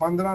15,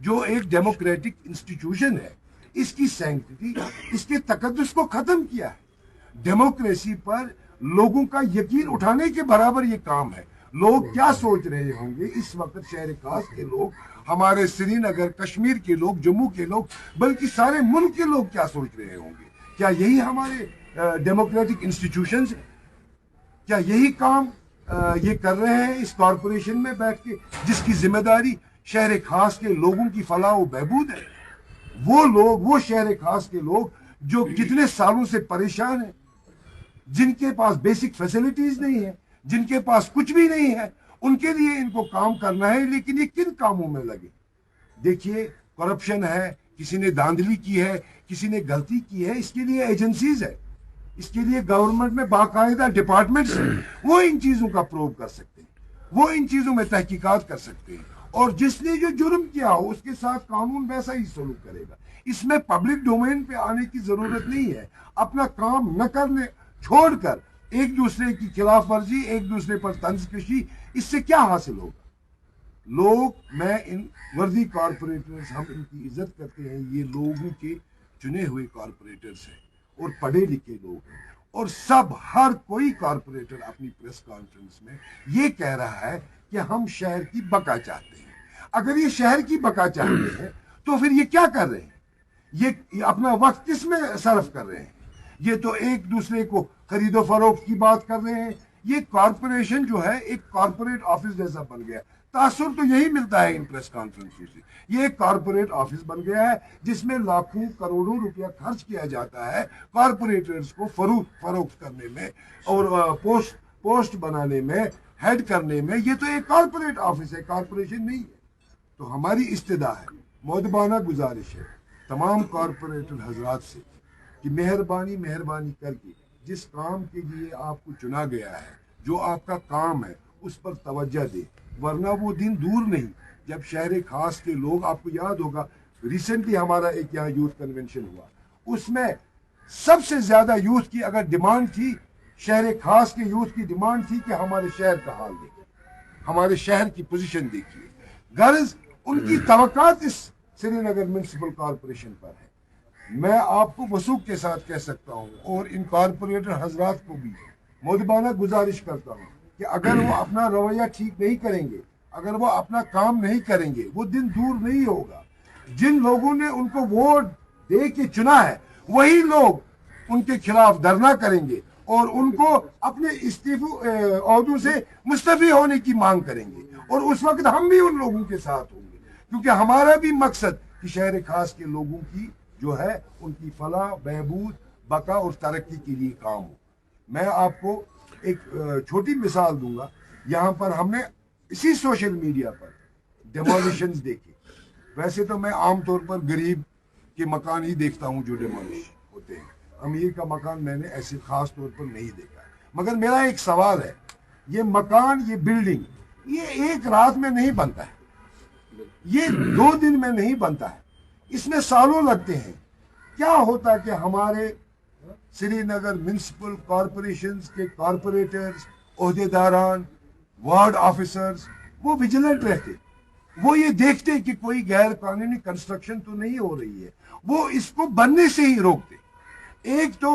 جو ایک democratic institution ہے، اس کی سینکٹی، اس کے تقدس کو ختم کیا ہے۔ ڈیموکریسی پر لوگوں کا یقین اٹھانے کے برابر یہ کام ہے۔ لوگ کیا سوچ رہے ہوں گے اس وقت، شہر خاص کے لوگ، ہمارے سری نگر، کشمیر کے لوگ، جموں کے لوگ، بلکہ سارے ملک کے لوگ کیا سوچ رہے ہوں گے؟ کیا یہی ہمارے ڈیموکریٹک انسٹیٹیوشنز ہیں؟ کیا یہی کام یہ کر رہے ہیں اس کارپوریشن میں بیٹھ کے، جس کی ذمہ داری شہر خاص کے لوگوں کی فلاح و بہبود ہے؟ وہ لوگ، وہ شہر خاص کے لوگ جو کتنے سالوں سے پریشان ہیں، جن کے پاس بیسک فیسلٹیز نہیں ہیں، جن کے پاس کچھ بھی نہیں ہے، ان کے لیے ان کو کام کرنا ہے، لیکن یہ کن کاموں میں لگے؟ دیکھیے، کرپشن ہے، کسی نے دھاندلی کی ہے، کسی نے غلطی کی ہے، اس کے لیے ایجنسیز ہے، اس کے لیے گورنمنٹ میں باقاعدہ ڈپارٹمنٹس ہیں، وہ ان چیزوں کا پروو کر سکتے ہیں، وہ ان چیزوں میں تحقیقات کر سکتے ہیں، اور جس نے جو جرم کیا ہو اس کے ساتھ قانون ویسا ہی سلوک کرے گا۔ اس میں پبلک ڈومین پہ آنے کی ضرورت نہیں ہے۔ اپنا کام نہ کرنے چھوڑ کر ایک دوسرے کی خلاف ورزی، ایک دوسرے پر طنز کشی، اس سے کیا حاصل ہوگا؟ لوگ، میں ان وردی کارپوریٹرز، ہم ان کی عزت کرتے ہیں، یہ لوگوں کے چنے ہوئے کارپوریٹرز ہیں اور پڑھے لکھے لوگ ہیں، اور ہر کوئی کارپوریٹر اپنی پریس کانفرنس میں یہ کہہ رہا ہے کہ ہم شہر کی بقا چاہتے ہیں۔ اگر یہ شہر کی بقا چاہتے ہیں تو پھر یہ کیا کر رہے ہیں؟ یہ اپنا وقت کس میں صرف کر رہے ہیں؟ یہ تو ایک دوسرے کو خرید و فروخت کی بات کر رہے ہیں۔ یہ کارپوریشن جو ہے ایک کارپوریٹ آفس جیسا بن گیا۔ تاثر تو یہی ملتا ہے ان پریس کانفرنسوں سے۔ یہ ایک کارپوریٹ آفس بن گیا ہے جس میں لاکھوں کروڑوں روپیہ خرچ کیا جاتا ہے کارپوریٹرز کو فروخت کرنے میں اور پوسٹ بنانے میں، ہیڈ کرنے میں۔ یہ تو ایک کارپوریٹ آفس ہے، کارپوریشن نہیں ہے۔ تو ہماری استدعا ہے، مؤدبانہ گزارش ہے تمام کارپوریٹر حضرات سے کہ مہربانی کر کے جس کام کے لیے آپ کو چنا گیا ہے، جو آپ کا کام ہے، اس پر توجہ دیں، ورنہ وہ دن دور نہیں جب شہر خاص کے لوگ، آپ کو یاد ہوگا ریسنٹلی ہمارا ایک یہاں یوتھ کنونشن ہوا، اس میں سب سے زیادہ یوتھ کی اگر ڈیمانڈ تھی، شہر خاص کے یوتھ کی ڈیمانڈ تھی کہ ہمارے شہر کا حال دیکھیں، ہمارے شہر کی پوزیشن دیکھیے۔ غرض ان کی توقعات اس سری نگر میونسپل کارپوریشن پر ہے۔ میں آپ کو وثوق کے ساتھ کہہ سکتا ہوں، اور ان کارپوریٹر حضرات کو بھی مؤدبانہ گزارش کرتا ہوں کہ اگر وہ اپنا رویہ ٹھیک نہیں کریں گے، اگر وہ اپنا کام نہیں کریں گے، وہ دن دور نہیں ہوگا۔ جن لوگوں نے ان کو ووٹ دے کے چنا ہے، وہی لوگ ان کے خلاف دھرنا کریں گے اور ان کو اپنے عہدوں سے مستعفی ہونے کی مانگ کریں گے، اور اس وقت ہم بھی ان لوگوں کے ساتھ ہوں گے، کیونکہ ہمارا بھی مقصد کہ شہر خاص کے لوگوں کی جو ہے ان کی فلاح، بہبود، بقا اور ترقی کے لیے کام ہو۔ میں آپ کو ایک چھوٹی مثال دوں گا۔ یہاں پر ہم نے اسی سوشل میڈیا پر ڈیمولیشنز دیکھے۔ ویسے تو میں عام طور پر غریب کے مکان ہی دیکھتا ہوں جو ڈیمولش ہوتے ہیں، امیر کا مکان میں نے ایسے خاص طور پر نہیں دیکھا ہے۔ مگر میرا ایک سوال ہے، یہ مکان، یہ بلڈنگ، یہ ایک رات میں نہیں بنتا ہے، یہ 2 دن میں نہیں بنتا ہے، اس میں سالوں لگتے ہیں۔ کیا ہوتا کہ ہمارے سری نگر میونسپل کارپوریشنز کے کارپوریٹرز، عہدیداران، وارڈ آفیسرز، وہ ویجیلنٹ رہتے، وہ یہ دیکھتے کہ کوئی غیر قانونی کنسٹرکشن تو نہیں ہو رہی ہے، وہ اس کو بننے سے ہی روکتے۔ ایک تو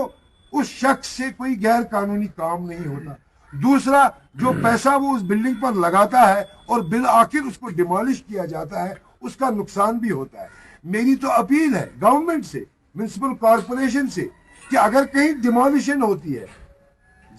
اس شخص سے کوئی غیر قانونی کام نہیں ہوتا، دوسرا جو پیسہ وہ اس بلڈنگ پر لگاتا ہے اور بالآخر اس کو ڈیمالش کیا جاتا ہے، اس کا نقصان بھی ہوتا ہے۔ میری تو اپیل ہے گورنمنٹ سے، میونسپل کارپوریشن سے، کہ اگر کہیں ڈیمالیشن ہوتی ہے،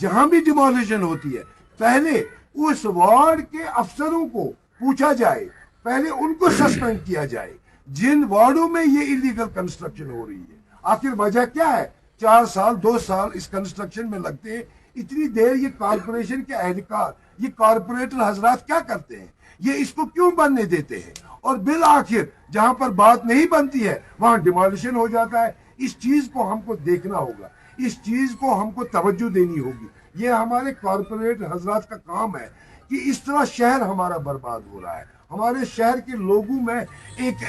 جہاں بھی ڈیمالیشن ہوتی ہے، پہلے اس وارڈ کے افسروں کو پوچھا جائے، پہلے ان کو سسپینڈ کیا جائے جن وارڈوں میں یہ انلیگل کنسٹرکشن ہو رہی ہے۔ آخر وجہ کیا ہے؟ 4 سال 2 سال اس کنسٹرکشن میں لگتے ہیں۔ اتنی دیر یہ کارپوریشن کے اہلکار، یہ کارپوریٹر حضرات کیا کرتے ہیں؟ یہ اس کو کیوں بننے دیتے ہیں؟ اور بالآخر جہاں پر بات نہیں بنتی ہے وہاں ڈیمالیشن ہو جاتا ہے۔ اس چیز کو ہم کو دیکھنا ہوگا، اس چیز کو ہم کو توجہ دینی ہوگی۔ یہ ہمارے کارپوریٹ حضرات کا کام ہے کہ اس طرح شہر ہمارا برباد ہو رہا ہے۔ ہمارے شہر کے لوگوں میں ایک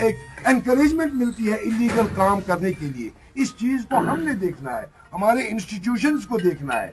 انکریجمنٹ ملتی ہے انلیگل کام کرنے کے لیے۔ اس چیز کو ہم نے دیکھنا ہے، ہمارے انسٹیٹیوشنز کو دیکھنا ہے